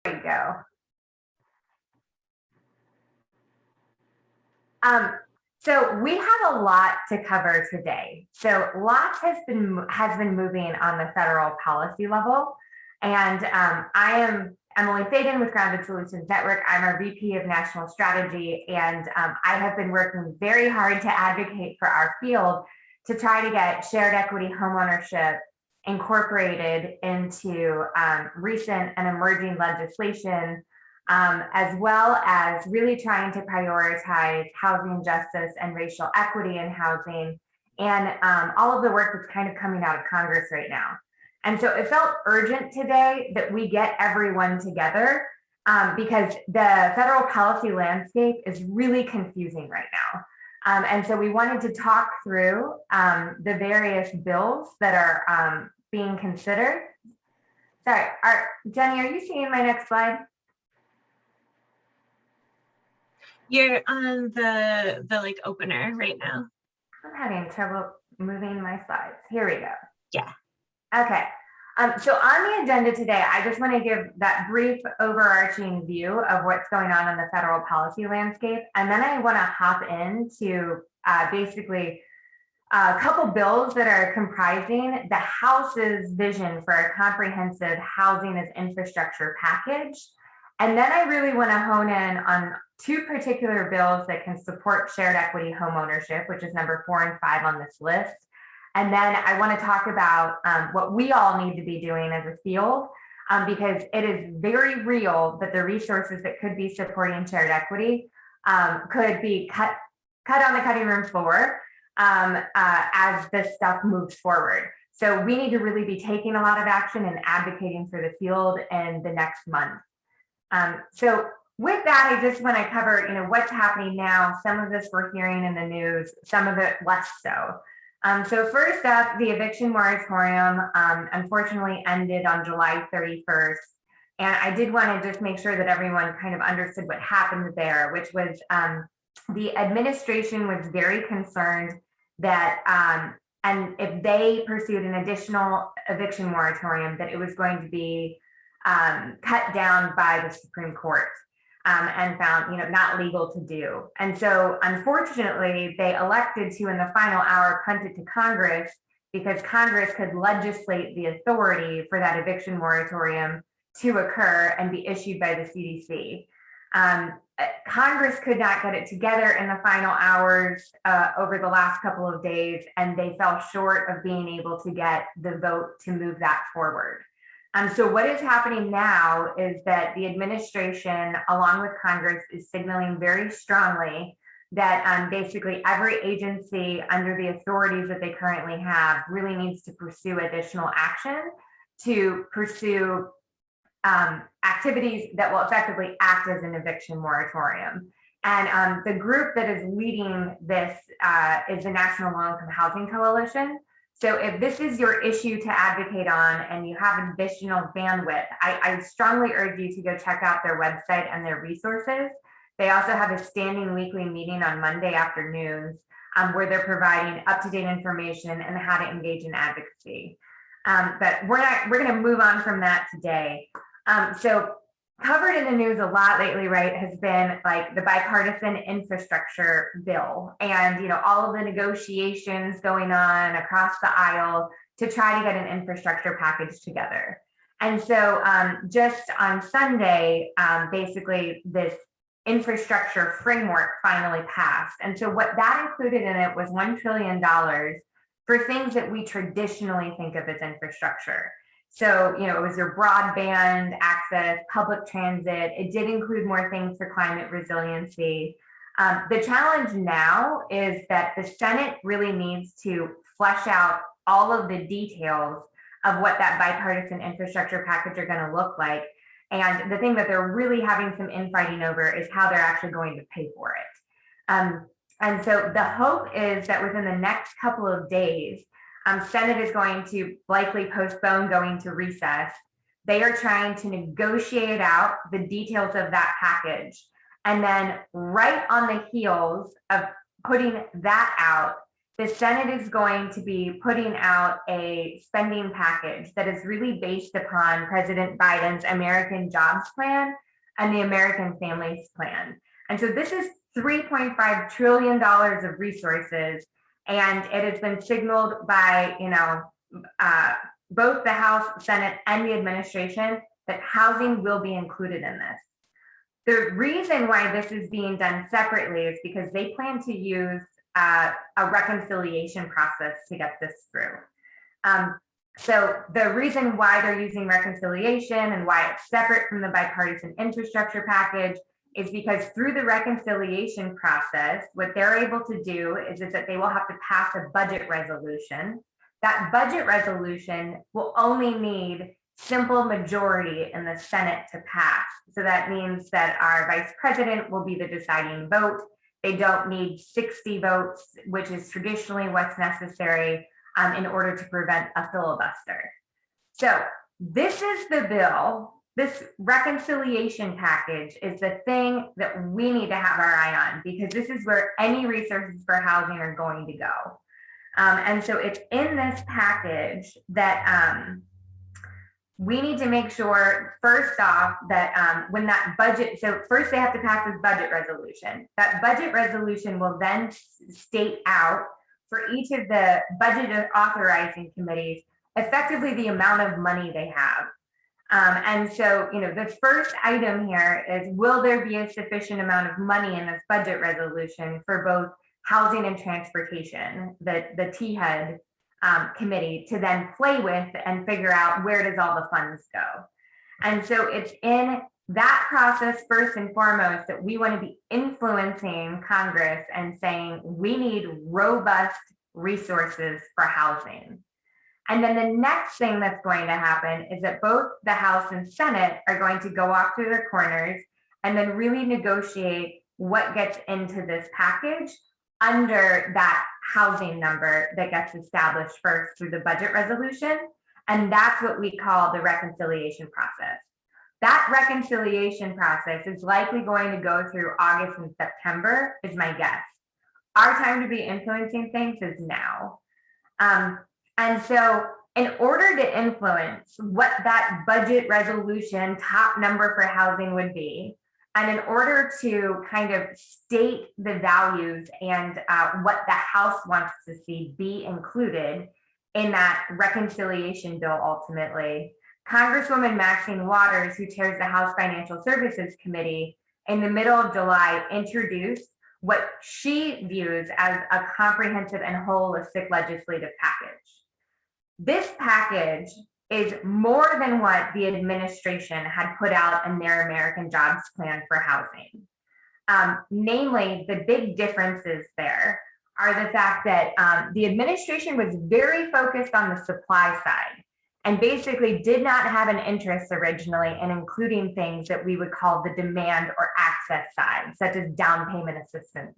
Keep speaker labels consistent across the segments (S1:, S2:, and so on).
S1: There you go. So we have a lot to cover today. So lots has been moving on the federal policy level, and I am Emily Faden with Grounded Solutions Network. I'm our VP of National Strategy, and I have been working very hard to advocate for our field to try to get shared equity homeownership incorporated into recent and emerging legislation, as well as really trying to prioritize housing justice and racial equity in housing, and all of the work that's kind of coming out of Congress right now. And so it felt urgent today that we get everyone together because the federal policy landscape is really confusing right now. And so we wanted to talk through the various bills that are being considered. Sorry, Jenny, are you seeing my next slide?
S2: You're on the like opener right now.
S1: I'm having trouble moving my slides. Here we go.
S2: Yeah.
S1: Okay. So on the agenda today, I just want to give that brief overarching view of what's going on in the federal policy landscape. And then I want to hop into basically a couple bills that are comprising the House's vision for a comprehensive housing as infrastructure package. And then I really want to hone in on two particular bills that can support shared equity homeownership, which is number 4 and 5 on this list. And then I want to talk about what we all need to be doing as a field, because it is very real that the resources that could be supporting shared equity could be cut on the cutting room floor as this stuff moves forward. So we need to really be taking a lot of action and advocating for the field in the next month. So with that, I just want to cover, what's happening now. Some of this we're hearing in the news, some of it less so. So first up, the eviction moratorium unfortunately ended on July 31st. And I did want to just make sure that everyone kind of understood what happened there, which was the administration was very concerned that, and if they pursued an additional eviction moratorium, that it was going to be cut down by the Supreme Court. And found, not legal to do. And so, unfortunately, they elected to, in the final hour, punt it to Congress because Congress could legislate the authority for that eviction moratorium to occur and be issued by the CDC. Congress could not get it together in the final hours over the last couple of days, and they fell short of being able to get the vote to move that forward. So what is happening now is that the administration, along with Congress, is signaling very strongly that basically every agency under the authorities that they currently have really needs to pursue additional action to pursue activities that will effectively act as an eviction moratorium. And the group that is leading this is the National Low-Income Housing Coalition. So if this is your issue to advocate on and you have additional bandwidth, I strongly urge you to go check out their website and their resources. They also have a standing weekly meeting on Monday afternoons where they're providing up-to-date information and how to engage in advocacy. But we're going to move on from that today. So covered in the news a lot lately, right, has been like the bipartisan infrastructure bill and, all of the negotiations going on across the aisle to try to get an infrastructure package together. And so just on Sunday, basically this infrastructure framework finally passed. And so what that included in it was $1 trillion for things that we traditionally think of as infrastructure. So, it was your broadband access, public transit. It did include more things for climate resiliency. The challenge now is that the Senate really needs to flesh out all of the details of what that bipartisan infrastructure package are going to look like. And the thing that they're really having some infighting over is how they're actually going to pay for it. And so the hope is that within the next couple of days, Senate is going to likely postpone going to recess. They are trying to negotiate out the details of that package. And then right on the heels of putting that out, the Senate is going to be putting out a spending package that is really based upon President Biden's American Jobs Plan and the American Families Plan. And so this is $3.5 trillion of resources, and it has been signaled by, both the House, Senate, and the administration that housing will be included in this. The reason why this is being done separately is because they plan to use a reconciliation process to get this through. So the reason why they're using reconciliation and why it's separate from the bipartisan infrastructure package is because through the reconciliation process, what they're able to do is that they will have to pass a budget resolution. That budget resolution will only need simple majority in the Senate to pass. So that means that our vice president will be the deciding vote. They don't need 60 votes, which is traditionally what's necessary in order to prevent a filibuster. So this is the bill. This reconciliation package is the thing that we need to have our eye on, because this is where any resources for housing are going to go. And so it's in this package that we need to make sure, first off, that when that budget, so first they have to pass this budget resolution. That budget resolution will then state out for each of the budget authorizing committees effectively the amount of money they have. And so, the first item here is, will there be a sufficient amount of money in this budget resolution for both housing and transportation, the THEAD committee to then play with and figure out where does all the funds go. And so it's in that process, first and foremost, that we want to be influencing Congress and saying we need robust resources for housing. And then the next thing that's going to happen is that both the House and Senate are going to go off to their corners and then really negotiate what gets into this package under that housing number that gets established first through the budget resolution. And that's what we call the reconciliation process. That reconciliation process is likely going to go through August and September, is my guess. Our time to be influencing things is now. And so in order to influence what that budget resolution top number for housing would be, and in order to kind of state the values and what the House wants to see be included in that reconciliation bill ultimately, Congresswoman Maxine Waters, who chairs the House Financial Services Committee, in the middle of July introduced what she views as a comprehensive and holistic legislative package. This package is more than what the administration had put out in their American Jobs Plan for housing. Namely, the big differences there are the fact that the administration was very focused on the supply side and basically did not have an interest originally in including things that we would call the demand or access side, such as down payment assistance.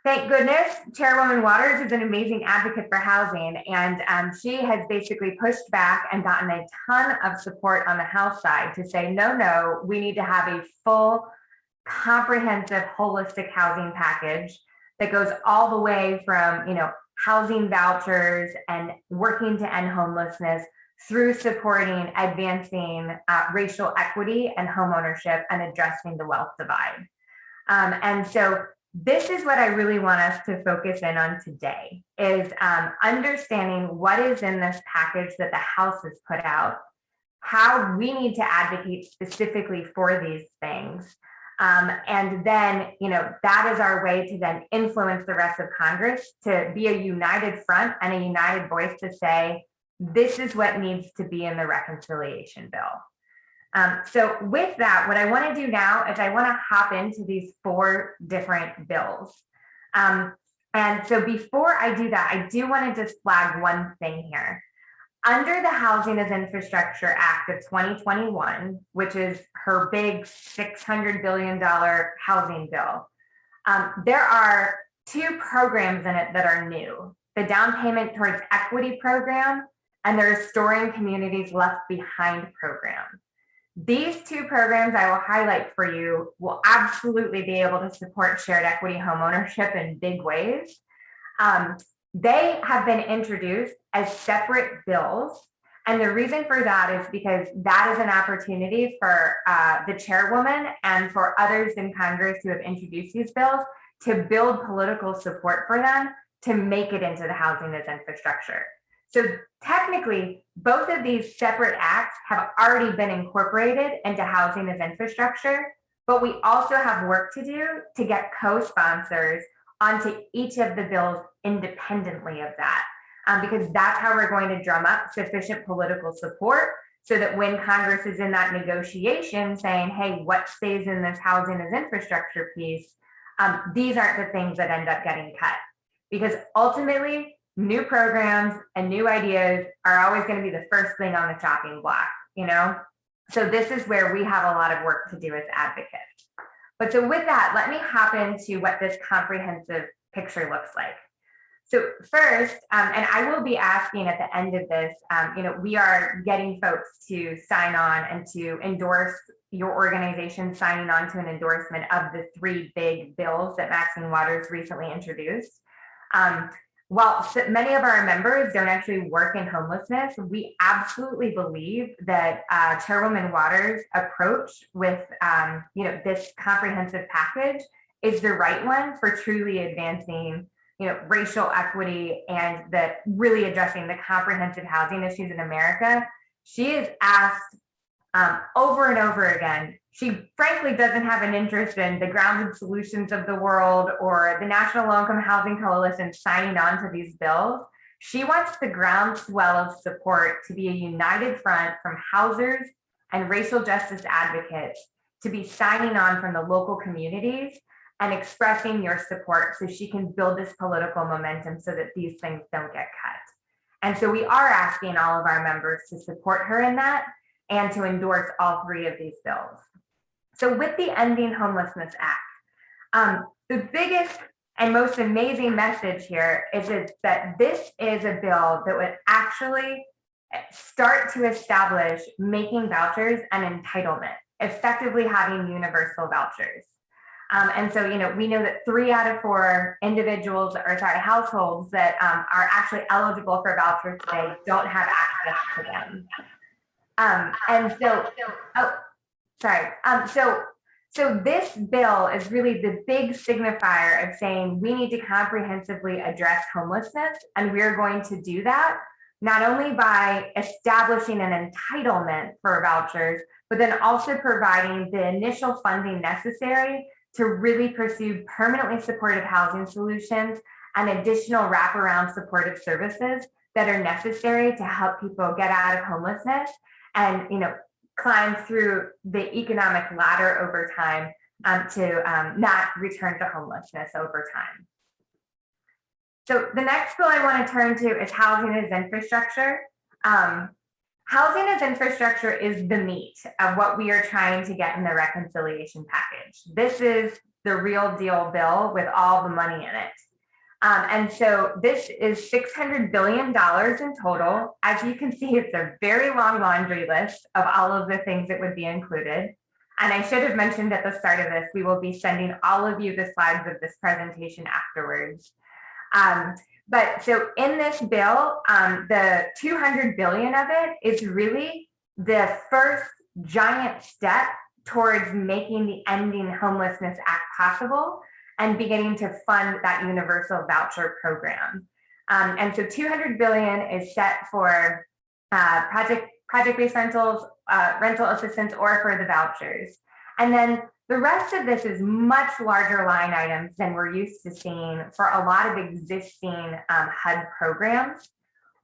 S1: Thank goodness, Chairwoman Waters is an amazing advocate for housing, and she has basically pushed back and gotten a ton of support on the House side to say, no, we need to have a full, comprehensive, holistic housing package that goes all the way from, housing vouchers and working to end homelessness through supporting, advancing racial equity and homeownership and addressing the wealth divide. And so this is what I really want us to focus in on today, is understanding what is in this package that the House has put out, how we need to advocate specifically for these things. And then, that is our way to then influence the rest of Congress to be a united front and a united voice to say, this is what needs to be in the reconciliation bill. So with that, what I want to do now is I want to hop into these 4 different bills. And so before I do that, I do want to just flag one thing here. Under the Housing as Infrastructure Act of 2021, which is her big $600 billion housing bill, there are 2 programs in it that are new: the Down Payment Towards Equity program and the Restoring Communities Left Behind program. These two programs I will highlight for you will absolutely be able to support shared equity homeownership in big ways. They have been introduced as separate bills. And the reason for that is because that is an opportunity for the chairwoman and for others in Congress who have introduced these bills to build political support for them to make it into the housing as infrastructure. So technically, both of these separate acts have already been incorporated into housing as infrastructure, but we also have work to do to get co-sponsors onto each of the bills independently of that, because that's how we're going to drum up sufficient political support so that when Congress is in that negotiation saying, hey, what stays in this housing as infrastructure piece, these aren't the things that end up getting cut. Because ultimately, new programs and new ideas are always going to be the first thing on the chopping block, you know? So this is where we have a lot of work to do as advocates. But so with that, let me hop into what this comprehensive picture looks like. So first, and I will be asking at the end of this, we are getting folks to sign on and to endorse your organization signing on to an endorsement of the 3 big bills that Maxine Waters recently introduced. While many of our members don't actually work in homelessness, we absolutely believe that Chairwoman Waters' approach with this comprehensive package is the right one for truly advancing racial equity and that really addressing the comprehensive housing issues in America. She is asked over and over again. She frankly doesn't have an interest in the Grounded Solutions of the world or the National Low-Income Housing Coalition signing on to these bills. She wants the groundswell of support to be a united front from housers and racial justice advocates to be signing on from the local communities and expressing your support so she can build this political momentum so that these things don't get cut. And so we are asking all of our members to support her in that and to endorse all 3 of these bills. So with the Ending Homelessness Act, the biggest and most amazing message here is that this is a bill that would actually start to establish making vouchers an entitlement, effectively having universal vouchers. And so, we know that 3 out of 4 households that are actually eligible for vouchers today don't have access to them. So this bill is really the big signifier of saying we need to comprehensively address homelessness, and we're going to do that not only by establishing an entitlement for vouchers, but then also providing the initial funding necessary to really pursue permanently supportive housing solutions and additional wraparound supportive services that are necessary to help people get out of homelessness and climb through the economic ladder over time to not return to homelessness over time. So the next bill I want to turn to is housing as infrastructure. Housing as infrastructure is the meat of what we are trying to get in the reconciliation package. This is the real deal bill with all the money in it. And so this is $600 billion in total. As you can see, it's a very long laundry list of all of the things that would be included. And I should have mentioned at the start of this, we will be sending all of you the slides of this presentation afterwards. But so in this bill, the $200 billion of it is really the first giant step towards making the Ending Homelessness Act possible and beginning to fund that universal voucher program. And so $200 billion is set for project-based rentals, rental assistance, or for the vouchers. And then the rest of this is much larger line items than we're used to seeing for a lot of existing HUD programs.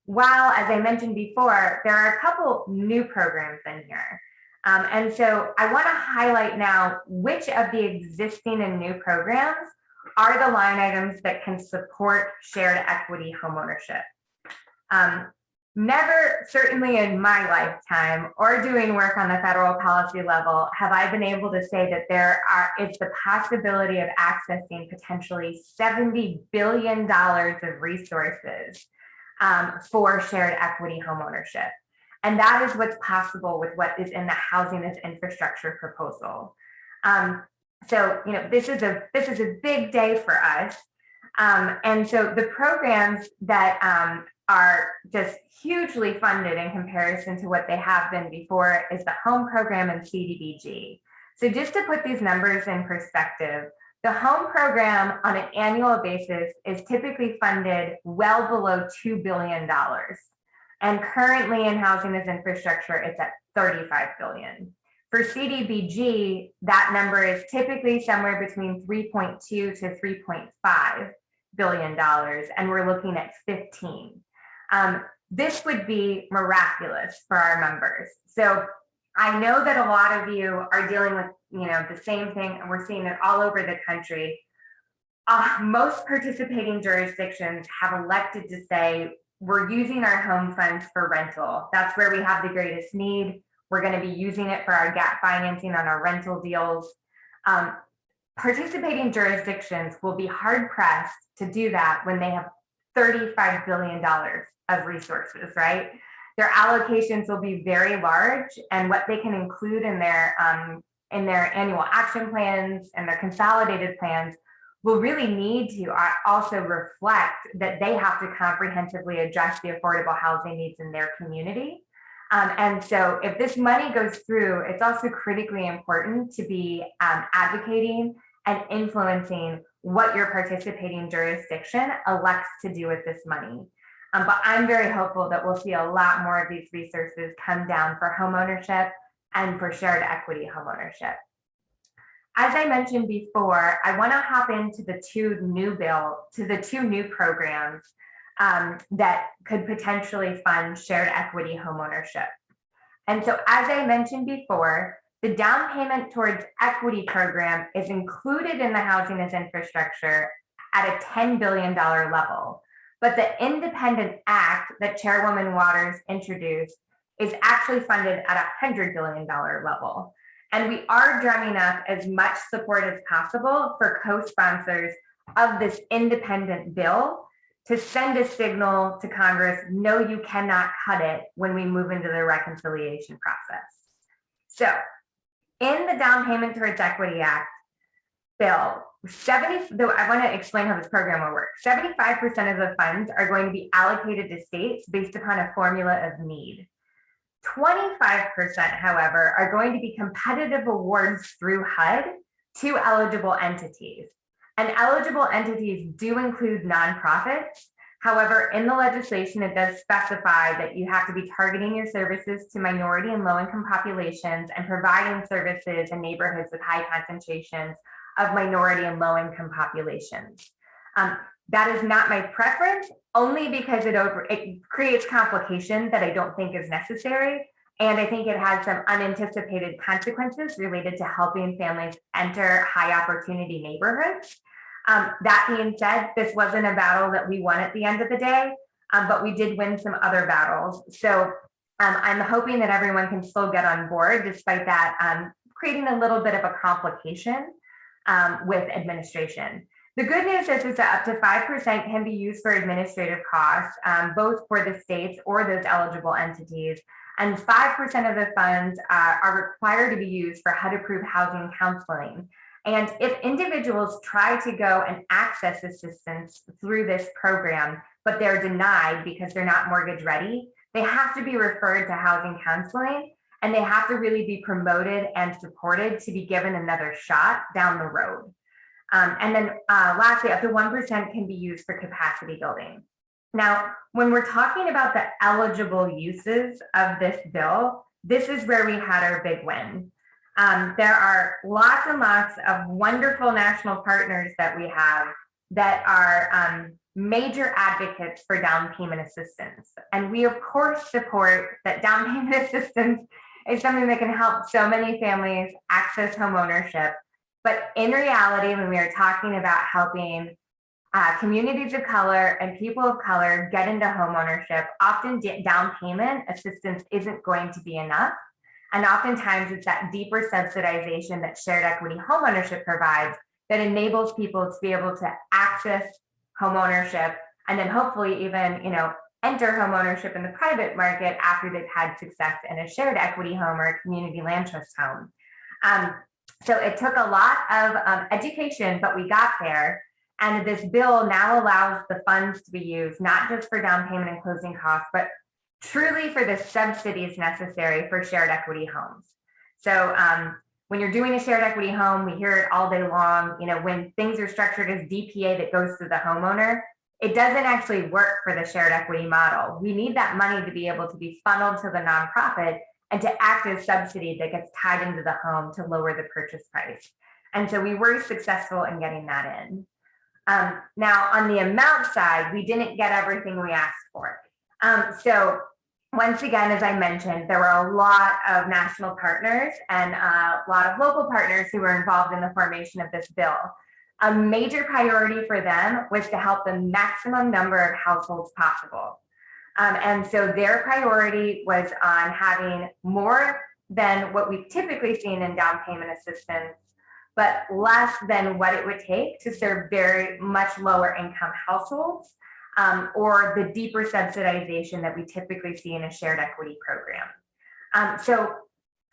S1: While, as I mentioned before, there are a couple new programs in here. And so I want to highlight now which of the existing and new programs are the line items that can support shared equity homeownership. Never, certainly in my lifetime or doing work on the federal policy level, have I been able to say that is the possibility of accessing potentially $70 billion of resources for shared equity homeownership. And that is what's possible with what is in the housing as infrastructure proposal. So, this is a big day for us. And so the programs that are just hugely funded in comparison to what they have been before is the home program and CDBG. So just to put these numbers in perspective, the home program on an annual basis is typically funded well below $2 billion. And currently in housing as infrastructure, it's at $35 billion. For CDBG, that number is typically somewhere between $3.2 to $3.5 billion, and we're looking at 15. This would be miraculous for our members. So I know that a lot of you are dealing with, the same thing, and we're seeing it all over the country. Most participating jurisdictions have elected to say, we're using our home funds for rental. That's where we have the greatest need. We're going to be using it for our gap financing on our rental deals. Participating jurisdictions will be hard pressed to do that when they have $35 billion of resources, right? Their allocations will be very large, and what they can include in their annual action plans and their consolidated plans will really need to also reflect that they have to comprehensively address the affordable housing needs in their community. And so if this money goes through, it's also critically important to be advocating and influencing what your participating jurisdiction elects to do with this money. But I'm very hopeful that we'll see a lot more of these resources come down for homeownership and for shared equity homeownership. As I mentioned before, I want to hop into the two new programs that could potentially fund shared equity homeownership. And so, as I mentioned before, the down payment towards equity program is included in the housing as infrastructure at a $10 billion level. But the independent act that Chairwoman Waters introduced is actually funded at a $100 billion level. And we are drumming up as much support as possible for co-sponsors of this independent bill to send a signal to Congress, no, you cannot cut it when we move into the reconciliation process. So in the Down Payment Towards Equity Act bill, I want to explain how this program will work. 75% of the funds are going to be allocated to states based upon a formula of need. 25%, however, are going to be competitive awards through HUD to eligible entities. And eligible entities do include nonprofits. However, in the legislation, it does specify that you have to be targeting your services to minority and low-income populations and providing services in neighborhoods with high concentrations of minority and low-income populations. That is not my preference, only because it creates complication that I don't think is necessary. And I think it has some unanticipated consequences related to helping families enter high opportunity neighborhoods. That being said, this wasn't a battle that we won at the end of the day, but we did win some other battles. So I'm hoping that everyone can still get on board despite that creating a little bit of a complication with administration. The good news is that up to 5% can be used for administrative costs, both for the states or those eligible entities. And 5% of the funds are required to be used for HUD-approved housing counseling. And if individuals try to go and access assistance through this program, but they're denied because they're not mortgage ready, they have to be referred to housing counseling, and they have to really be promoted and supported to be given another shot down the road. And then lastly, up to 1% can be used for capacity building. Now, when we're talking about the eligible uses of this bill, this is where we had our big win. There are lots and lots of wonderful national partners that we have that are major advocates for down payment assistance. And we, of course, support that down payment assistance is something that can help so many families access home ownership. But in reality, when we are talking about helping communities of color and people of color get into home ownership, often down payment assistance isn't going to be enough. And oftentimes it's that deeper subsidization that shared equity home ownership provides that enables people to be able to access home ownership and then hopefully even, enter homeownership in the private market after they've had success in a shared equity home or a community land trust home. So it took a lot of education, but we got there. And this bill now allows the funds to be used, not just for down payment and closing costs, but truly for the subsidies necessary for shared equity homes. So when you're doing a shared equity home, we hear it all day long, when things are structured as DPA that goes to the homeowner, it doesn't actually work for the shared equity model. We need that money to be able to be funneled to the nonprofit and to act as subsidy that gets tied into the home to lower the purchase price. And so we were successful in getting that in. Now, on the amount side, we didn't get everything we asked for. So once again, as I mentioned, there were a lot of national partners and a lot of local partners who were involved in the formation of this bill. A major priority for them was to help the maximum number of households possible. And so their priority was on having more than what we've typically seen in down payment assistance, but less than what it would take to serve very much lower income households, or the deeper subsidization that we typically see in a shared equity program. So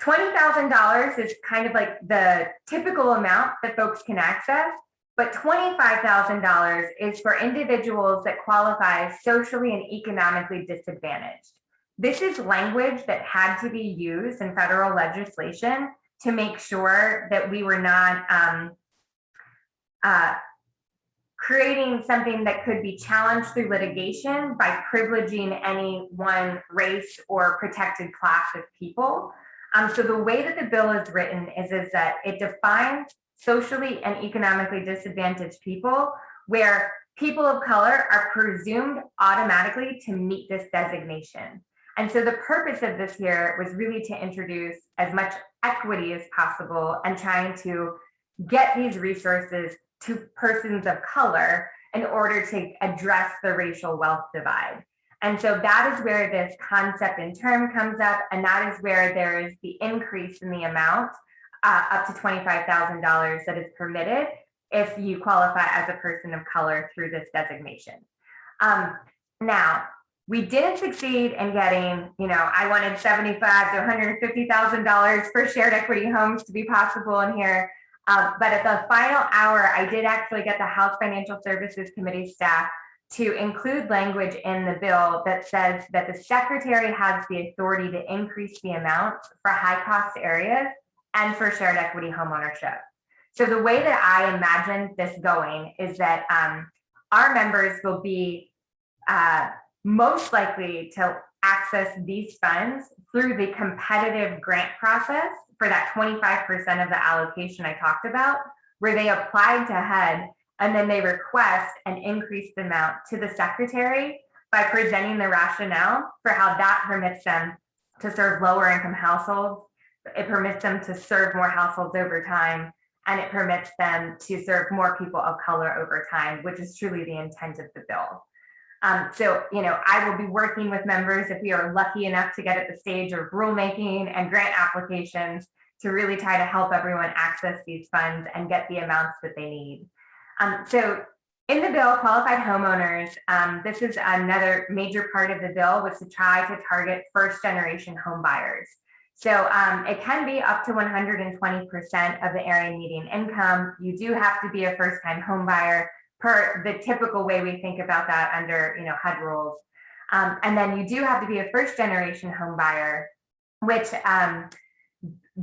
S1: $20,000 is kind of like the typical amount that folks can access, but $25,000 is for individuals that qualify as socially and economically disadvantaged. This is language that had to be used in federal legislation to make sure that we were not creating something that could be challenged through litigation by privileging any one race or protected class of people. So the way that the bill is written is that it defines socially and economically disadvantaged people, where people of color are presumed automatically to meet this designation. And so the purpose of this here was really to introduce as much equity as possible and trying to get these resources to persons of color in order to address the racial wealth divide. And so that is where this concept and term comes up, and that is where there is the increase in the amount up to $25,000 that is permitted if you qualify as a person of color through this designation. Now, we didn't succeed in getting, I wanted $75,000 to $150,000 for shared equity homes to be possible in here. But at the final hour, I did actually get the House Financial Services Committee staff to include language in the bill that says that the Secretary has the authority to increase the amounts for high cost areas and for shared equity homeownership. So the way that I imagine this going is that our members will be most likely to access these funds through the competitive grant process for that 25% of the allocation I talked about, where they applied to HUD and then they request an increased amount to the Secretary by presenting the rationale for how that permits them to serve lower income households. It permits them to serve more households over time, and it permits them to serve more people of color over time, which is truly the intent of the bill. So, I will be working with members if we are lucky enough to get at the stage of rulemaking and grant applications to really try to help everyone access these funds and get the amounts that they need. So in the bill, qualified homeowners, this is another major part of the bill, was to try to target first generation home buyers. So it can be up to 120% of the area median income. You do have to be a first time home buyer per the typical way we think about that under HUD rules. And then you do have to be a first generation home buyer, which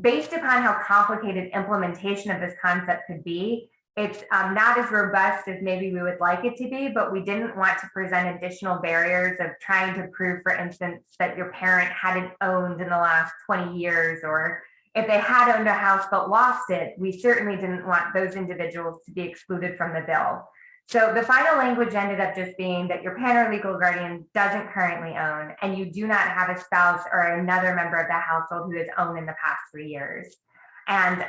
S1: based upon how complicated implementation of this concept could be, it's not as robust as maybe we would like it to be, but we didn't want to present additional barriers of trying to prove, for instance, that your parent hadn't owned in the last 20 years, or if they had owned a house but lost it, we certainly didn't want those individuals to be excluded from the bill. So the final language ended up just being that your parent or legal guardian doesn't currently own, and you do not have a spouse or another member of the household who has owned in the past 3 years. And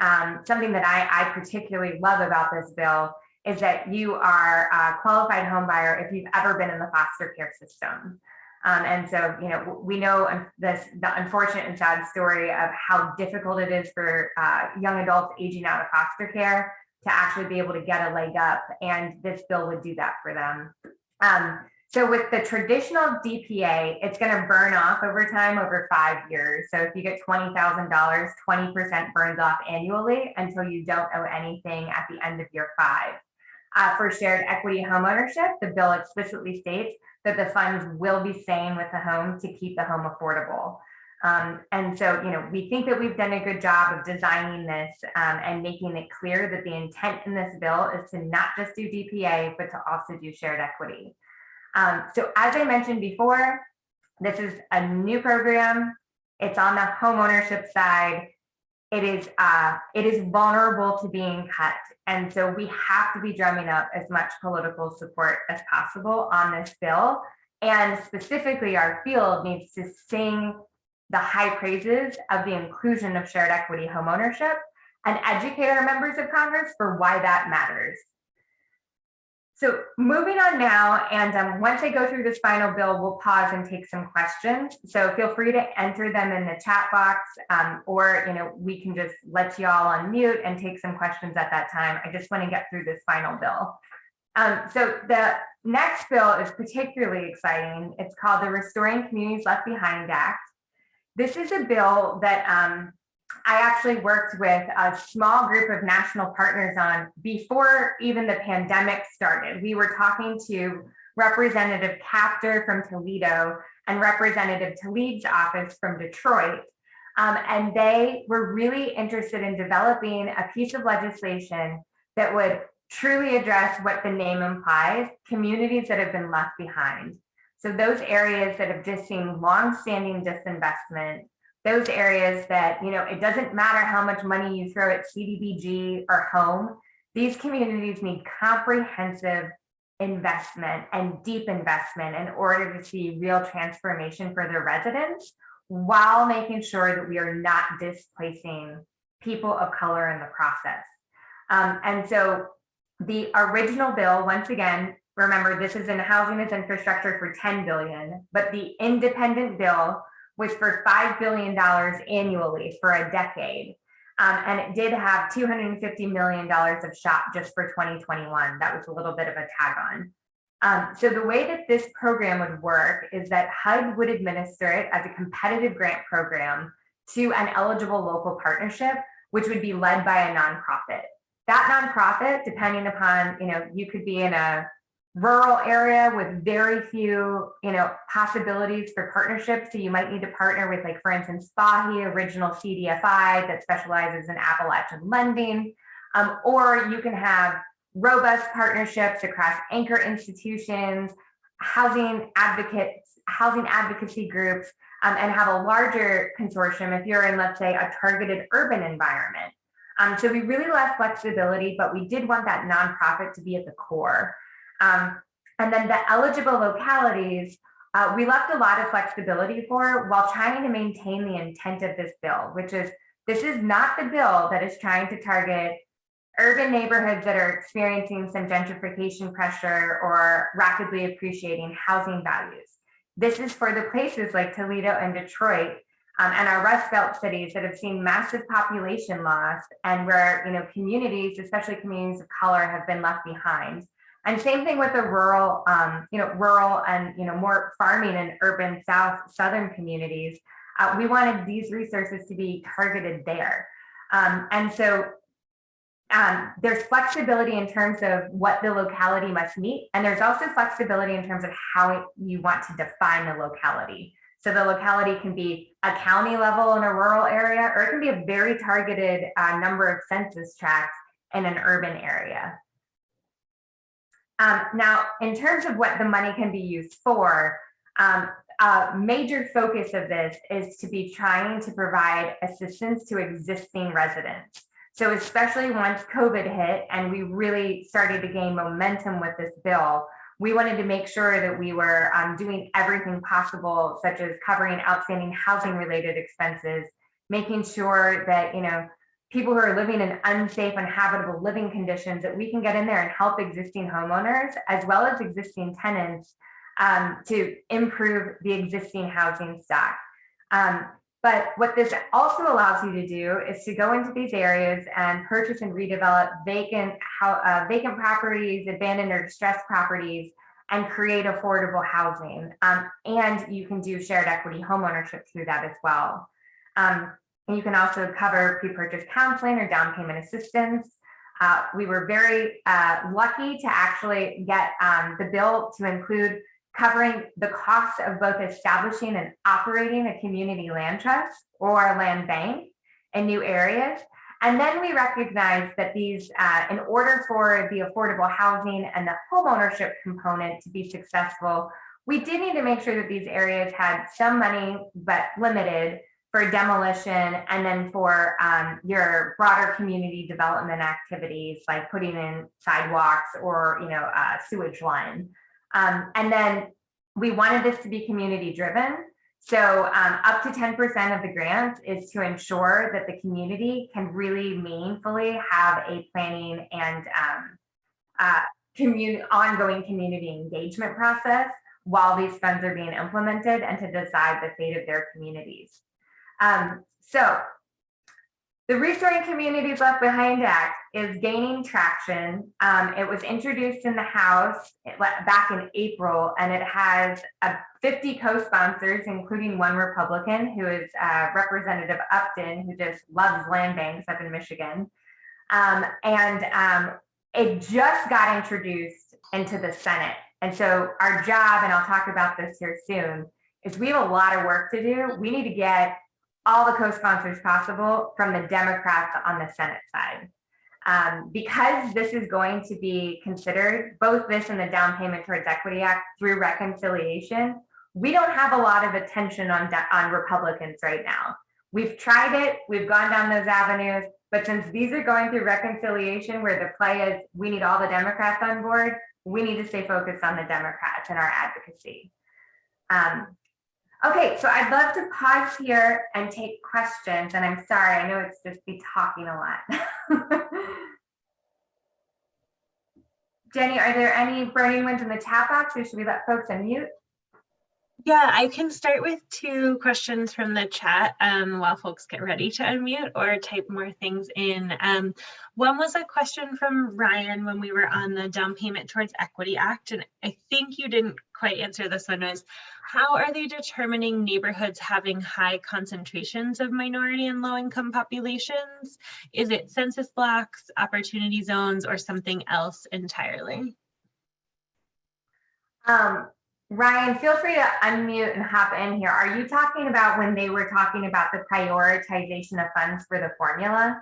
S1: something that I particularly love about this bill is that you are a qualified home buyer if you've ever been in the foster care system. And so, we know the unfortunate and sad story of how difficult it is for young adults aging out of foster care to actually be able to get a leg up, and this bill would do that for them. So with the traditional DPA, it's going to burn off over time over 5 years. So if you get $20,000, 20% burns off annually until you don't owe anything at the end of year 5. For shared equity homeownership, the bill explicitly states that the funds will be staying with the home to keep the home affordable. And so, we think that we've done a good job of designing this and making it clear that the intent in this bill is to not just do DPA, but to also do shared equity. So as I mentioned before, this is a new program. It's on the home ownership side. It is vulnerable to being cut. And so we have to be drumming up as much political support as possible on this bill. And specifically, our field needs to sing the high praises of the inclusion of shared equity homeownership and educate our members of Congress for why that matters. So moving on now, and once I go through this final bill, we'll pause and take some questions. So feel free to enter them in the chat box, or we can just let you all unmute and take some questions at that time. I just want to get through this final bill. So the next bill is particularly exciting. It's called the Restoring Communities Left Behind Act. This is a bill that I actually worked with a small group of national partners on before even the pandemic started. We were talking to Representative Capter from Toledo and Representative Tlaib's office from Detroit. And they were really interested in developing a piece of legislation that would truly address what the name implies, communities that have been left behind. So those areas that have just seen longstanding disinvestment, those areas that, it doesn't matter how much money you throw at CDBG or home, these communities need comprehensive investment and deep investment in order to see real transformation for their residents, while making sure that we are not displacing people of color in the process. And so the original bill, once again, remember, this is in housing as infrastructure for $10 billion, but the independent bill was for $5 billion annually for a decade. And it did have $250 million of SHOP just for 2021. That was a little bit of a tag on. So the way that this program would work is that HUD would administer it as a competitive grant program to an eligible local partnership, which would be led by a nonprofit. That nonprofit, depending upon, you could be in a rural area with very few, possibilities for partnerships. So you might need to partner with, like, for instance, SPAHI, original CDFI that specializes in Appalachian lending, or you can have robust partnerships across anchor institutions, housing advocacy groups, and have a larger consortium if you're in, let's say, a targeted urban environment. So we really left flexibility, but we did want that nonprofit to be at the core. And then the eligible localities, we left a lot of flexibility for, while trying to maintain the intent of this bill, which is, this is not the bill that is trying to target urban neighborhoods that are experiencing some gentrification pressure or rapidly appreciating housing values. This is for the places like Toledo and Detroit, and our Rust Belt cities that have seen massive population loss, and where communities, especially communities of color, have been left behind. And same thing with the rural and more farming and urban southern communities. We wanted these resources to be targeted there, and so there's flexibility in terms of what the locality must meet, and there's also flexibility in terms of how you want to define the locality. So the locality can be a county level in a rural area, or it can be a very targeted number of census tracts in an urban area. Now, in terms of what the money can be used for, a major focus of this is to be trying to provide assistance to existing residents. So especially once COVID hit and we really started to gain momentum with this bill, we wanted to make sure that we were doing everything possible, such as covering outstanding housing related expenses, making sure that, people who are living in unsafe, unhabitable living conditions, that we can get in there and help existing homeowners as well as existing tenants to improve the existing housing stock. But what this also allows you to do is to go into these areas and purchase and redevelop vacant properties, abandoned or distressed properties, and create affordable housing. And you can do shared equity homeownership through that as well. And you can also cover pre-purchase counseling or down payment assistance. We were very lucky to actually get the bill to include covering the costs of both establishing and operating a community land trust or land bank in new areas. And then we recognize that these, in order for the affordable housing and the homeownership component to be successful, we did need to make sure that these areas had some money, but limited, for demolition, and then for your broader community development activities like putting in sidewalks or sewage line. And then we wanted this to be community driven. So up to 10% of the grants is to ensure that the community can really meaningfully have a planning and ongoing community engagement process while these funds are being implemented and to decide the fate of their communities. So the Restoring Communities Left Behind Act is gaining traction. It was introduced in the House back in April, and it has 50 co-sponsors, including one Republican who is Representative Upton, who just loves land banks up in Michigan. It just got introduced into the Senate. And so our job, and I'll talk about this here soon, is we have a lot of work to do. We need to get all the co-sponsors possible from the Democrats on the Senate side. Because this is going to be considered, both this and the Down Payment Towards Equity Act, through reconciliation, we don't have a lot of attention on Republicans right now. We've tried it, we've gone down those avenues, but since these are going through reconciliation where the play is we need all the Democrats on board, we need to stay focused on the Democrats and our advocacy. Okay, so I'd love to pause here and take questions, and I'm sorry, I know it's just me talking a lot. Jenny, are there any burning ones in the chat box, or should we let folks unmute?
S2: Yeah, I can start with 2 questions from the chat while folks get ready to unmute or type more things in. One was a question from Ryan when we were on the Down Payment Towards Equity Act, and I think you didn't quite answer this one, was how are they determining neighborhoods having high concentrations of minority and low-income populations? Is it census blocks, opportunity zones, or something else entirely?
S1: Ryan, feel free to unmute and hop in here. Are you talking about when they were talking about the prioritization of funds for the formula?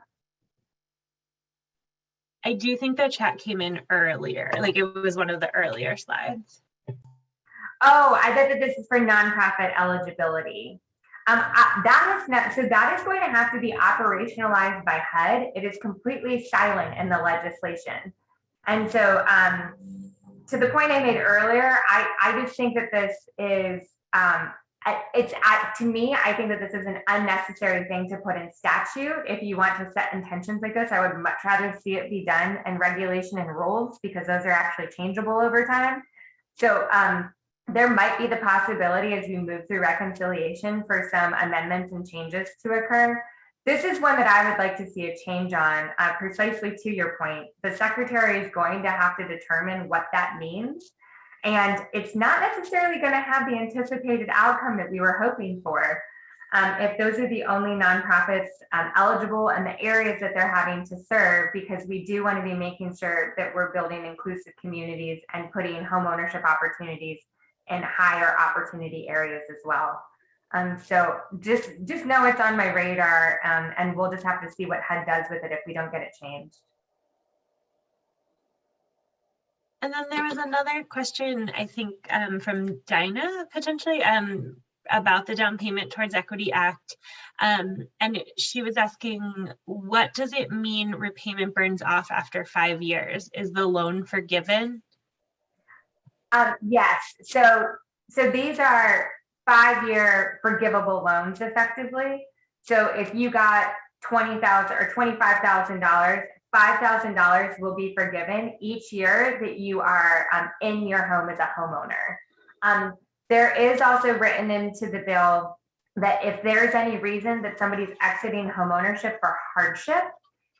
S2: I do think the chat came in earlier, like it was one of the earlier slides.
S1: Oh, I bet that this is for nonprofit eligibility. That is going to have to be operationalized by HUD. It is completely silent in the legislation. And so to the point I made earlier, I just think that this is, to me, I think that this is an unnecessary thing to put in statute. If you want to set intentions like this, I would much rather see it be done in regulation and rules, because those are actually changeable over time. So there might be the possibility as we move through reconciliation for some amendments and changes to occur. This is one that I would like to see a change on, precisely to your point. The secretary is going to have to determine what that means. And it's not necessarily going to have the anticipated outcome that we were hoping for. If those are the only nonprofits eligible and the areas that they're having to serve, because we do want to be making sure that we're building inclusive communities and putting homeownership opportunities in higher opportunity areas as well. So just know it's on my radar, and we'll just have to see what HUD does with it if we don't get it changed.
S2: And then there was another question, I think, from Dinah, potentially, about the Down Payment Towards Equity Act. And she was asking, what does it mean repayment burns off after 5 years? Is the loan forgiven?
S1: Yes, so these are 5-year forgivable loans effectively. So if you got $20,000 or $25,000, $5,000 will be forgiven each year that you are in your home as a homeowner. There is also written into the bill that if there's any reason that somebody's exiting homeownership for hardship,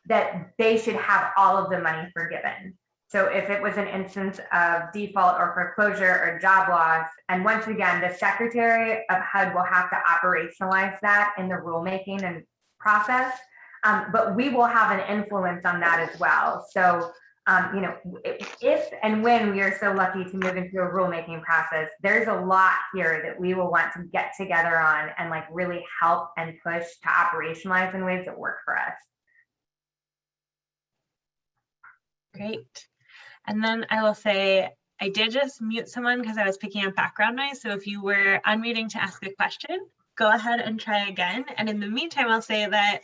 S1: that they should have all of the money forgiven. So if it was an instance of default or foreclosure or job loss, and once again, the Secretary of HUD will have to operationalize that in the rulemaking and process, but we will have an influence on that as well. So, if and when we are so lucky to move into a rulemaking process, there's a lot here that we will want to get together on and like really help and push to operationalize in ways that work for us.
S2: Great. And then I will say, I did just mute someone because I was picking up background noise. So if you were unmuting to ask a question, go ahead and try again. And in the meantime, I'll say that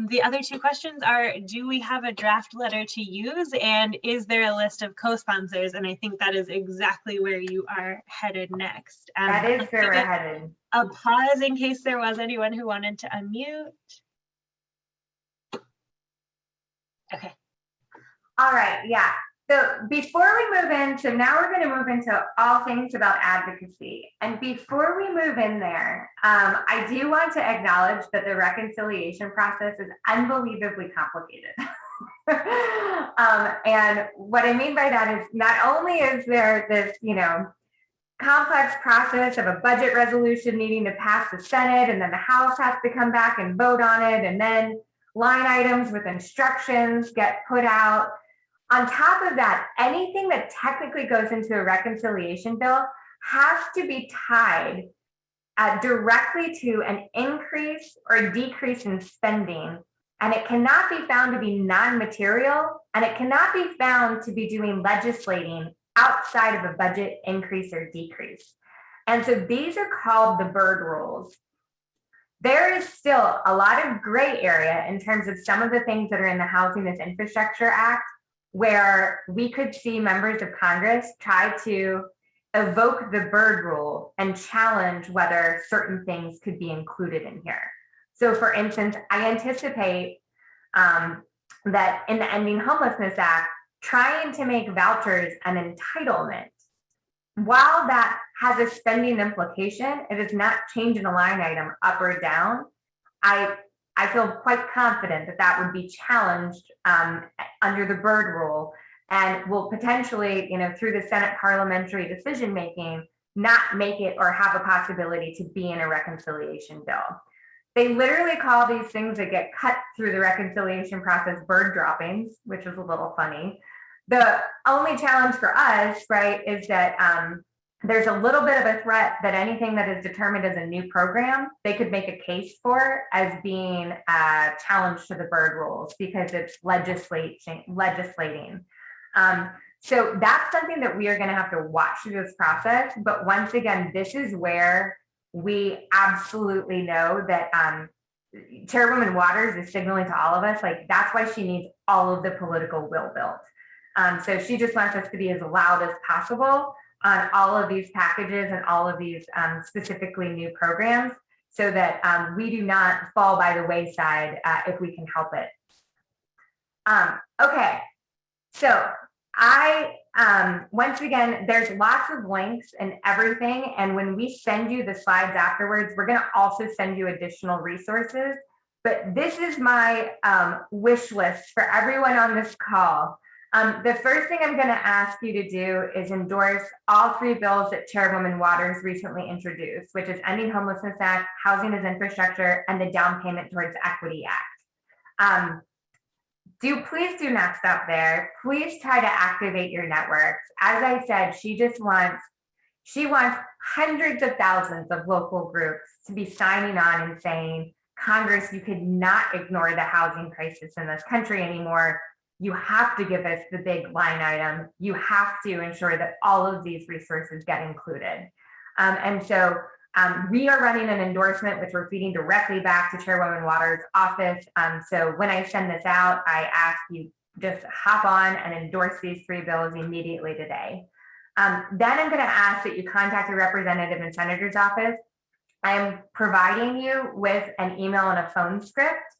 S2: the other two questions are, do we have a draft letter to use? And is there a list of co-sponsors? And I think that is exactly where you are headed next.
S1: That is where we're headed.
S2: A pause in case there was anyone who wanted to unmute. Okay.
S1: All right, yeah. So before we move in, so now we're going to move into all things about advocacy. And before we move in there, I do want to acknowledge that the reconciliation process is unbelievably complicated. And what I mean by that is not only is there this, complex process of a budget resolution needing to pass the Senate, and then the House has to come back and vote on it, and then line items with instructions get put out. On top of that, anything that technically goes into a reconciliation bill has to be tied directly to an increase or decrease in spending. And it cannot be found to be non-material, and it cannot be found to be doing legislating outside of a budget increase or decrease. And so these are called the Byrd rules. There is still a lot of gray area in terms of some of the things that are in the Housing as Infrastructure Act, where we could see members of Congress try to evoke the Byrd rule and challenge whether certain things could be included in here. So for instance, I anticipate that in the Ending Homelessness Act, trying to make vouchers an entitlement, while that has a spending implication, it is not changing a line item up or down. I feel quite confident that that would be challenged under the Byrd rule, and will potentially, through the Senate parliamentary decision making, not make it or have a possibility to be in a reconciliation bill. They literally call these things that get cut through the reconciliation process Byrd droppings, which is a little funny. The only challenge for us, right, is that there's a little bit of a threat that anything that is determined as a new program, they could make a case for as being a challenge to the Byrd rules because it's legislating. So that's something that we are going to have to watch through this process. But once again, this is where we absolutely know that Chairwoman Waters is signaling to all of us, like, that's why she needs all of the political will built. So she just wants us to be as loud as possible on all of these packages and all of these specifically new programs, so that we do not fall by the wayside if we can help it. Okay, so once again, there's lots of links and everything. And when we send you the slides afterwards, we're gonna also send you additional resources. But this is my wish list for everyone on this call. The first thing I'm going to ask you to do is endorse all three bills that Chairwoman Waters recently introduced, which is Ending Homelessness Act, Housing as Infrastructure, and the Down Payment Towards Equity Act. Please do not stop there. Please try to activate your networks. As I said, she wants hundreds of thousands of local groups to be signing on and saying, Congress, you could not ignore the housing crisis in this country anymore. You have to give us the big line item. You have to ensure that all of these resources get included. And so we are running an endorsement, which we're feeding directly back to Chairwoman Waters' office. So when I send this out, I ask you just hop on and endorse these three bills immediately today. Then I'm going to ask that you contact a representative in Senator's office. I am providing you with an email and a phone script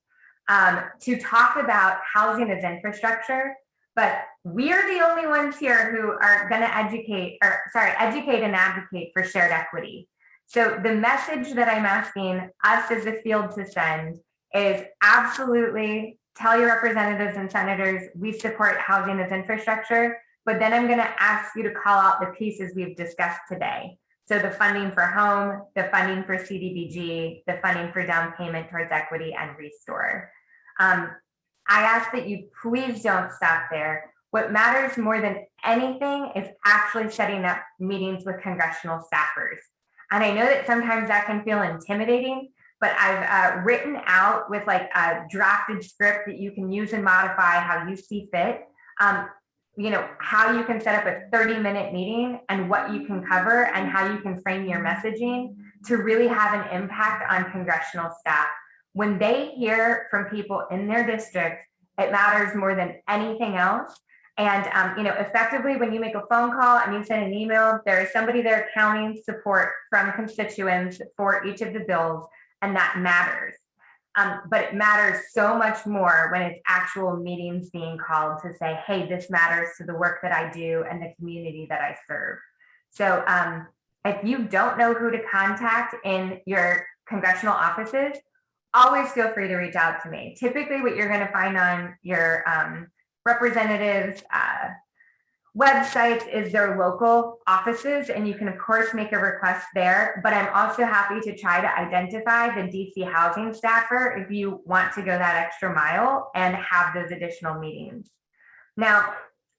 S1: to talk about housing as infrastructure, but we are the only ones here who are going to educate and advocate for shared equity. So the message that I'm asking us as a field to send is absolutely tell your representatives and senators, we support housing as infrastructure, but then I'm going to ask you to call out the pieces we've discussed today. So the funding for home, the funding for CDBG, the funding for down payment towards equity and restore. I ask that you please don't stop there. What matters more than anything is actually setting up meetings with congressional staffers. And I know that sometimes that can feel intimidating, but I've written out with like a drafted script that you can use and modify how you see fit. You know, how you can set up a 30-minute meeting and what you can cover and how you can frame your messaging to really have an impact on congressional staff. When they hear from people in their districts, it matters more than anything else. And, you know, effectively, when you make a phone call and you send an email, there is somebody there counting support from constituents for each of the bills, and that matters. But it matters so much more when it's actual meetings being called to say, hey, this matters to the work that I do and the community that I serve. So if you don't know who to contact in your congressional offices, always feel free to reach out to me. Typically what you're going to find on your representatives' websites is their local offices, and you can of course make a request there, but I'm also happy to try to identify the DC housing staffer if you want to go that extra mile and have those additional meetings. Now,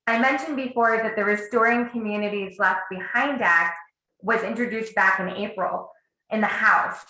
S1: I mentioned before that the Restoring Communities Left Behind Act was introduced back in April in the House.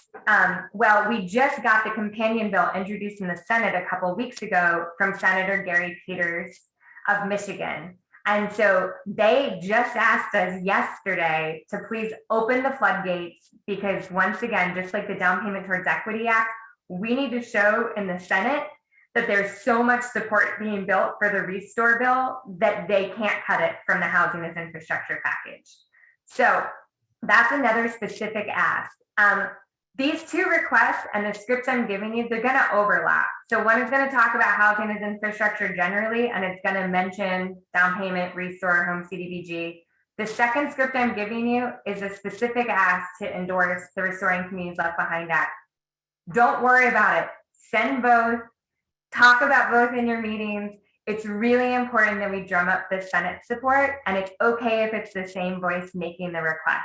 S1: Well, we just got the companion bill introduced in the Senate a couple of weeks ago from Senator Gary Peters of Michigan. And so they just asked us yesterday to please open the floodgates, because once again, just like the Down Payment Towards Equity Act, we need to show in the Senate that there's so much support being built for the Restore bill that they can't cut it from the Housing as Infrastructure package. So that's another specific ask. These two requests and the scripts I'm giving you, they're going to overlap. So one is going to talk about housing as infrastructure generally, and it's going to mention down payment, restore, home CDBG. The second script I'm giving you is a specific ask to endorse the Restoring Communities Left Behind Act. Don't worry about it. Send both. Talk about both in your meetings. It's really important that we drum up the Senate support, and it's okay if it's the same voice making the request.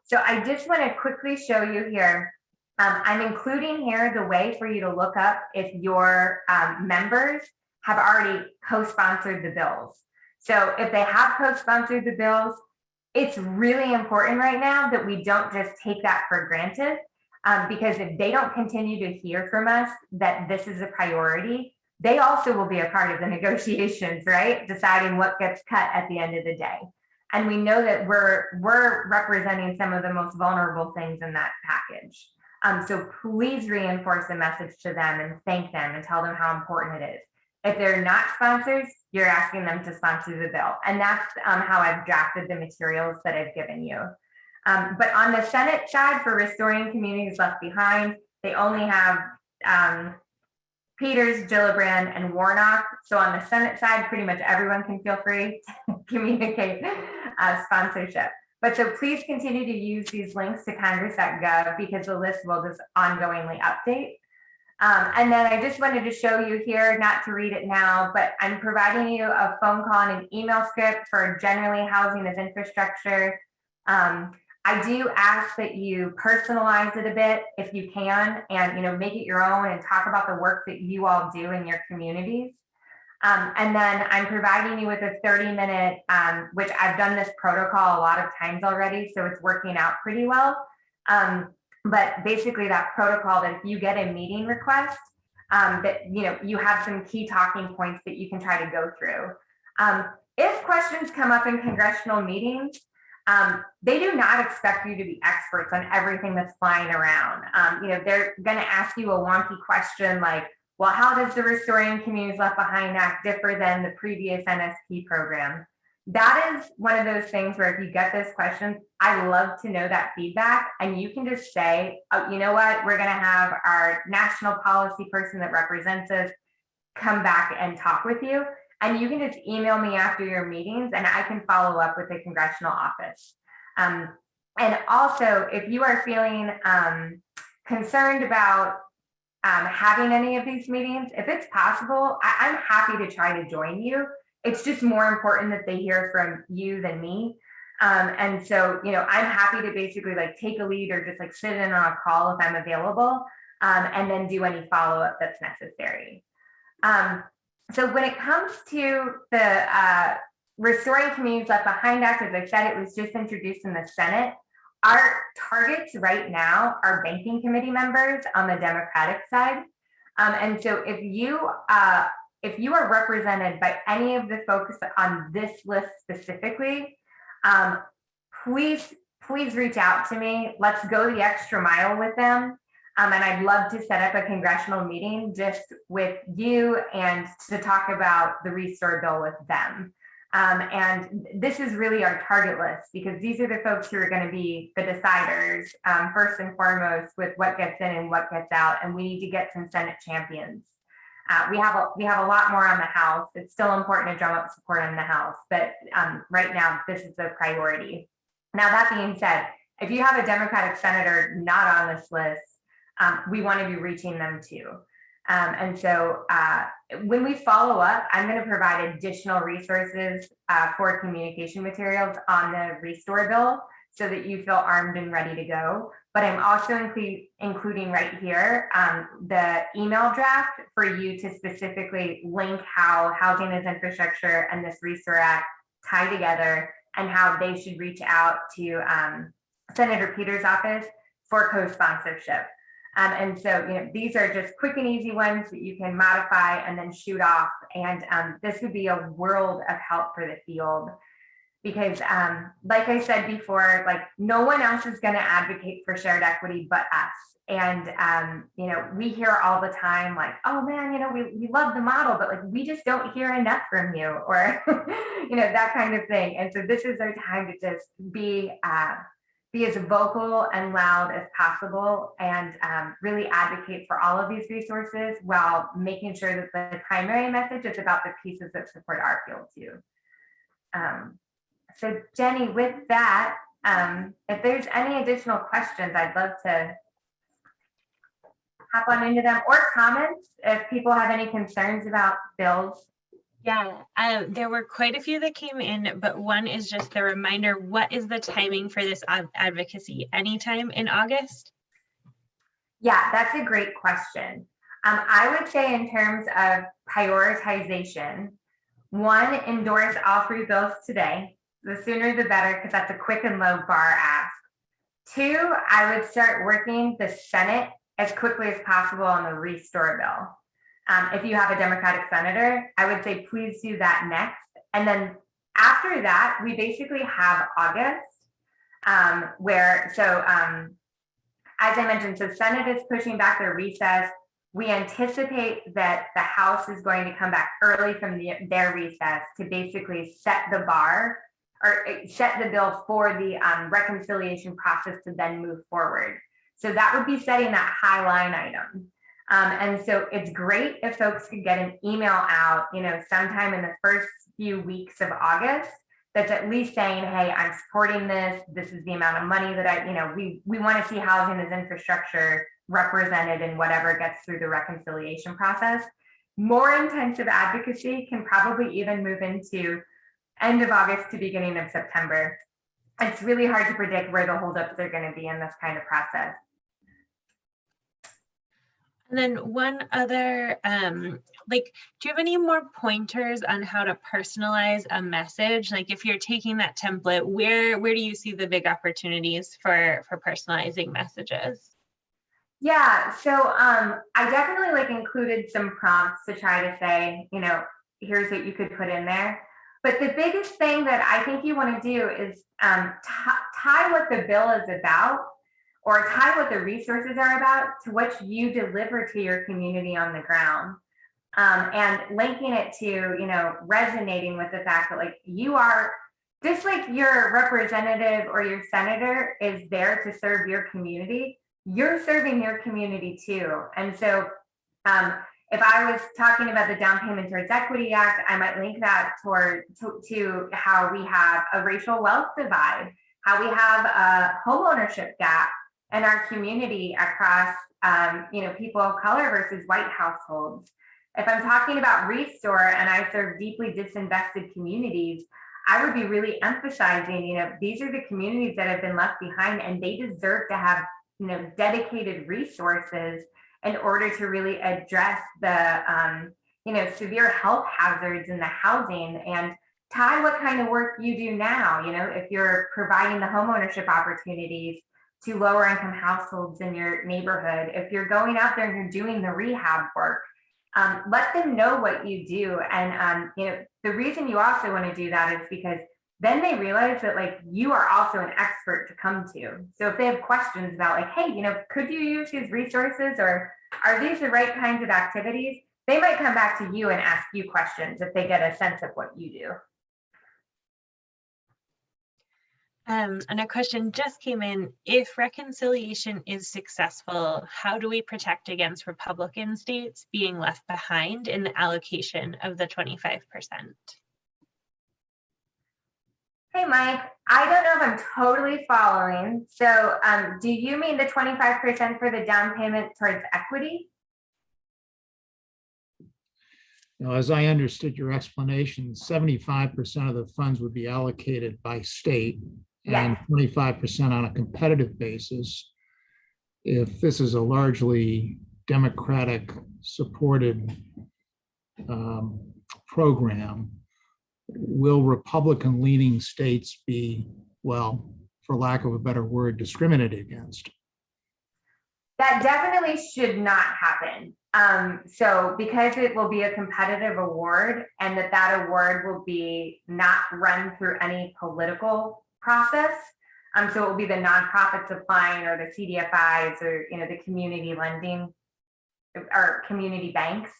S1: So I just want to quickly show you here. I'm including here the way for you to look up if your members have already co-sponsored the bills. So if they have co-sponsored the bills, it's really important right now that we don't just take that for granted, because if they don't continue to hear from us that this is a priority, they also will be a part of the negotiations, right? Deciding what gets cut at the end of the day. And we know that we're representing some of the most vulnerable things in that package. So please reinforce the message to them and thank them and tell them how important it is. If they're not sponsors, you're asking them to sponsor the bill. And that's how I've drafted the materials that I've given you. But on the Senate side for Restoring Communities Left Behind, they only have Peters, Gillibrand, and Warnock. So on the Senate side, pretty much everyone can feel free to communicate sponsorship. But so please continue to use these links to congress.gov, because the list will just ongoingly update. And then I just wanted to show you here, not to read it now, but I'm providing you a phone call and an email script for generally housing as infrastructure. I do ask that you personalize it a bit if you can, and make it your own and talk about the work that you all do in your communities. And then I'm providing you with a 30-minute, which I've done this protocol a lot of times already, so it's working out pretty well. But basically that protocol, that if you get a meeting request, that you have some key talking points that you can try to go through. If questions come up in congressional meetings, they do not expect you to be experts on everything that's flying around. They're going to ask you a wonky question like, well, how does the Restoring Communities Left Behind Act differ than the previous NSP program? That is one of those things where if you get those questions, I love to know that feedback. And you can just say, oh, you know what, we're going to have our national policy person that represents us come back and talk with you. And you can just email me after your meetings and I can follow up with the congressional office. And also, if you are feeling concerned about having any of these meetings. If it's possible, I'm happy to try to join you. It's just more important that they hear from you than me. And so, I'm happy to basically like take a lead or just like sit in on a call if I'm available, and then do any follow-up that's necessary. So when it comes to the Restoring Communities Left Behind Act, as I said, it was just introduced in the Senate. Our targets right now are banking committee members on the Democratic side. And so if you are represented by any of the folks on this list specifically, please reach out to me. Let's go the extra mile with them. And I'd love to set up a congressional meeting just with you and to talk about the Restore bill with them. And this is really our target list, because these are the folks who are going to be the deciders, first and foremost, with what gets in and what gets out. And we need to get some Senate champions. We have a lot more on the House. It's still important to drum up support in the House, but right now this is the priority. Now, that being said, if you have a Democratic senator not on this list, we want to be reaching them too. And so when we follow up, I'm going to provide additional resources for communication materials on the Restore bill so that you feel armed and ready to go. But I'm also including right here the email draft for you to specifically link how Housing as Infrastructure and this Restore Act tie together, and how they should reach out to Senator Peters' office for co-sponsorship. And so, these are just quick and easy ones that you can modify and then shoot off. And this would be a world of help for the field, because like I said before, like no one else is going to advocate for shared equity but us. And, we hear all the time like, oh man, we love the model, but like, we just don't hear enough from you, or, that kind of thing. And so this is our time to just be as vocal and loud as possible, and really advocate for all of these resources while making sure that the primary message is about the pieces that support our field too. So Jenny, with that, if there's any additional questions, I'd love to hop on into them, or comments if people have any concerns about bills.
S2: Yeah, there were quite a few that came in, but one is just the reminder, what is the timing for this advocacy? Anytime in August?
S1: Yeah, that's a great question. I would say in terms of prioritization, one, endorse all 3 bills today. The sooner the better, because that's a quick and low bar ask. 2, I would start working the Senate as quickly as possible on the Restore bill. If you have a Democratic senator, I would say please do that next. And then after that, we basically have August, as I mentioned, so Senate is pushing back their recess. We anticipate that the House is going to come back early from their recess to basically set the bar, or set the bill for the reconciliation process to then move forward. So that would be setting that high line item. And so it's great if folks could get an email out, sometime in the first few weeks of August, that's at least saying, hey, I'm supporting this. This is the amount of money that we want to see Housing as Infrastructure represented in whatever gets through the reconciliation process. More intensive advocacy can probably even move into end of August to beginning of September. It's really hard to predict where the holdups are going to be in this kind of process.
S2: And then one other, do you have any more pointers on how to personalize a message? Like if you're taking that template, where do you see the big opportunities for personalizing messages?
S1: Yeah, so I definitely included some prompts to try to say, here's what you could put in there. But the biggest thing that I think you want to do is tie what the bill is about, or tie what the resources are about, to what you deliver to your community on the ground. And linking it to, resonating with the fact that you are, just like your representative or your senator is there to serve your community, you're serving your community too. And so if I was talking about the Down Payment Towards Equity Act, I might link that to how we have a racial wealth divide, how we have a homeownership gap in our community across people of color versus white households. If I'm talking about Restore and I serve deeply disinvested communities, I would be really emphasizing, these are the communities that have been left behind and they deserve to have, dedicated resources in order to really address the, severe health hazards in the housing. And Ty, what kind of work you do now, if you're providing the homeownership opportunities to lower income households in your neighborhood, if you're going out there and you're doing the rehab work, let them know what you do. And, the reason you also want to do that is because then they realize that like you are also an expert to come to. So if they have questions about like, hey, could you use these resources or are these the right kinds of activities? They might come back to you and ask you questions if they get a sense of what you do.
S2: And a question just came in. If reconciliation is successful, how do we protect against Republican states being left behind in the allocation of the 25%?
S1: Hey, Mike, I don't know if I'm totally following. So do you mean the 25% for the down payment towards equity?
S3: As I understood your explanation, 75% of the funds would be allocated by state and 25% on a competitive basis. If this is a largely Democratic supported program, will Republican leaning states be, well, for lack of a better word, discriminated against?
S1: That definitely should not happen. So because it will be a competitive award and that award will be not run through any political process. So it will be the nonprofits applying or the CDFIs or, the community lending or community banks.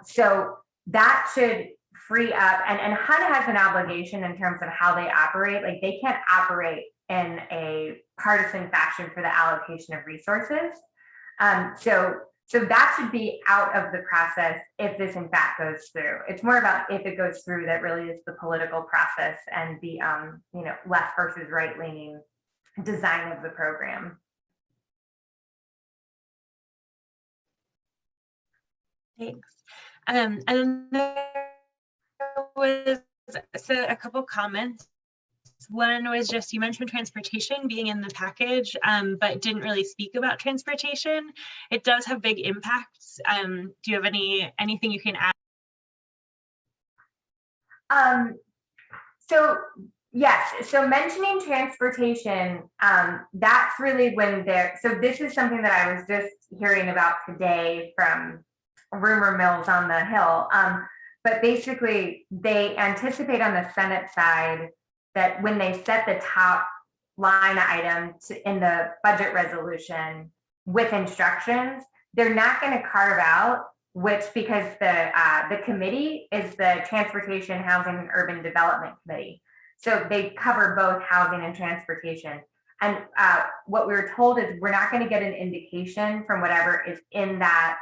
S1: So that should free up, and HUD has an obligation in terms of how they operate. Like they can't operate in a partisan fashion for the allocation of resources. So that should be out of the process if this in fact goes through. It's more about if it goes through that really is the political process and the left versus right leaning design of the program.
S2: Thanks. And there was a couple comments. One was just, you mentioned transportation being in the package, but didn't really speak about transportation. It does have big impacts. Do you have anything you can add?
S1: So yes, so mentioning transportation, that's really when so this is something that I was just hearing about today from rumor mills on the Hill. But basically they anticipate on the Senate side that when they set the top line item in the budget resolution with instructions, they're not going to carve out which, because the committee is the Transportation, Housing, and Urban Development Committee. So they cover both housing and transportation. And what we were told is we're not going to get an indication from whatever is in that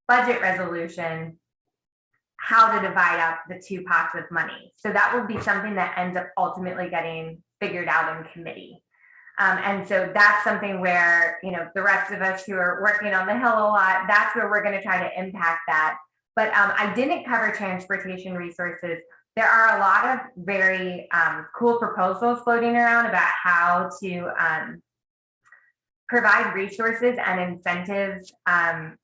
S1: budget resolution how to divide up the two pots of money. So that will be something that ends up ultimately getting figured out in committee. And so that's something where, the rest of us who are working on the Hill a lot, that's where we're going to try to impact that. But I didn't cover transportation resources. There are a lot of very cool proposals floating around about how to provide resources and incentives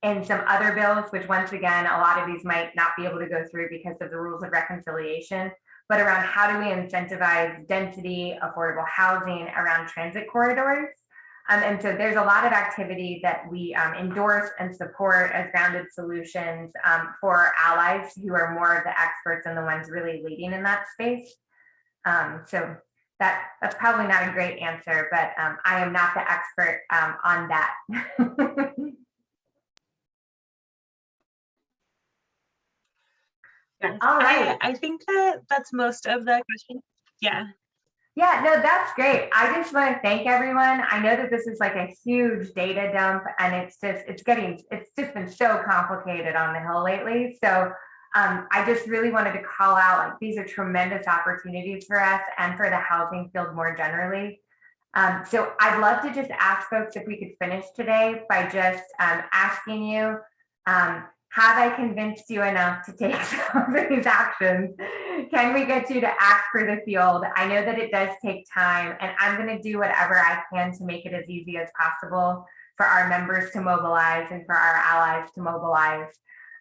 S1: in some other bills, which once again, a lot of these might not be able to go through because of the rules of reconciliation, but around how do we incentivize density, affordable housing around transit corridors. And so there's a lot of activity that we endorse and support as grounded solutions for our allies who are more of the experts and the ones really leading in that space. So that's probably not a great answer, but I am not the expert on that.
S2: Yes.
S1: All right.
S2: I think that's most of the questions. Yeah.
S1: Yeah, no, that's great. I just want to thank everyone. I know that this is like a huge data dump and it's just been so complicated on the Hill lately. So I just really wanted to call out, like, these are tremendous opportunities for us and for the housing field more generally. So I'd love to just ask folks if we could finish today by just asking you, have I convinced you enough to take some of these actions? Can we get you to act for the field? I know that it does take time, and I'm going to do whatever I can to make it as easy as possible for our members to mobilize and for our allies to mobilize.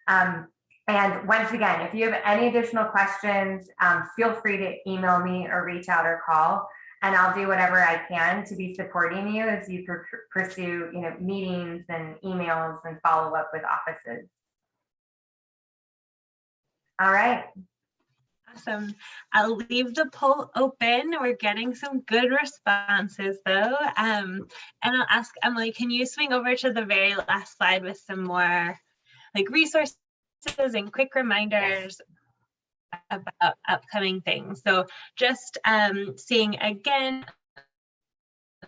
S1: And once again, if you have any additional questions, feel free to email me or reach out or call, and I'll do whatever I can to be supporting you as you pursue, meetings and emails and follow up with offices. All right.
S2: Awesome. I'll leave the poll open. We're getting some good responses though. And I'll ask Emily, can you swing over to the very last slide with some more like resources and quick reminders about upcoming things? So just seeing again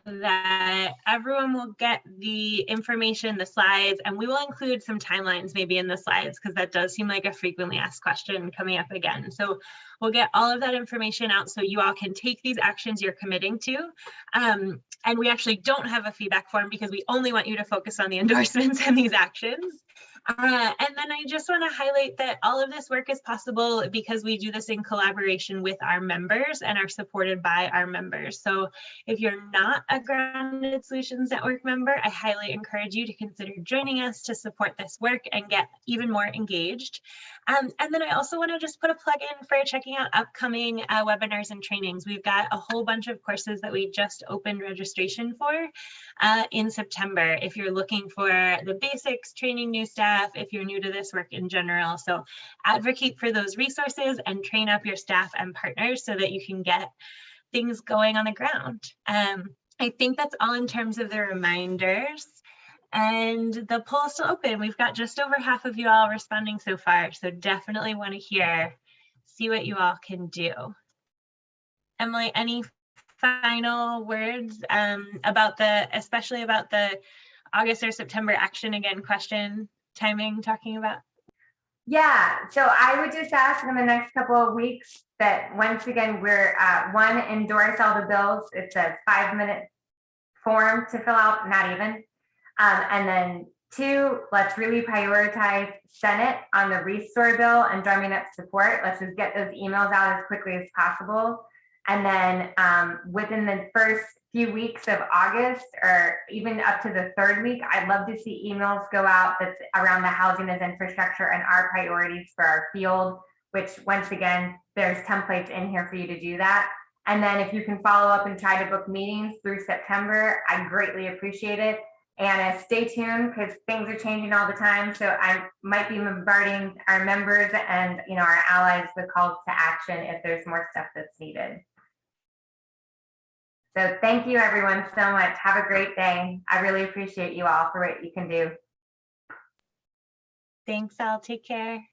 S2: that everyone will get the information, the slides, and we will include some timelines maybe in the slides because that does seem like a frequently asked question coming up again. So we'll get all of that information out so you all can take these actions you're committing to. And we actually don't have a feedback form because we only want you to focus on the endorsements and these actions. And then I just want to highlight that all of this work is possible because we do this in collaboration with our members and are supported by our members. So if you're not a Grounded Solutions Network member, I highly encourage you to consider joining us to support this work and get even more engaged. And then I also want to just put a plug in for checking out upcoming webinars and trainings. We've got a whole bunch of courses that we just opened registration for in September. If you're looking for the basics, training new staff, if you're new to this work in general. So advocate for those resources and train up your staff and partners so that you can get things going on the ground. I think that's all in terms of the reminders. And the poll is still open. We've got just over half of you all responding so far. So definitely want to see what you all can do. Emily, any final words especially about the August or September action again question timing talking about?
S1: Yeah, so I would just ask in the next couple of weeks that once again, we're one, endorse all the bills. It's a 5-minute form to fill out, not even. And then 2, let's really prioritize Senate on the restore bill and drumming up support. Let's just get those emails out as quickly as possible. And then within the first few weeks of August, or even up to the 3rd week, I'd love to see emails go out that's around the housing as infrastructure and our priorities for our field, which once again, there's templates in here for you to do that. And then if you can follow up and try to book meetings through September, I greatly appreciate it. And stay tuned because things are changing all the time. So I might be bombarding our members and our allies with calls to action if there's more stuff that's needed. So thank you everyone so much. Have a great day. I really appreciate you all for what you can do.
S2: Thanks, Al. Take care.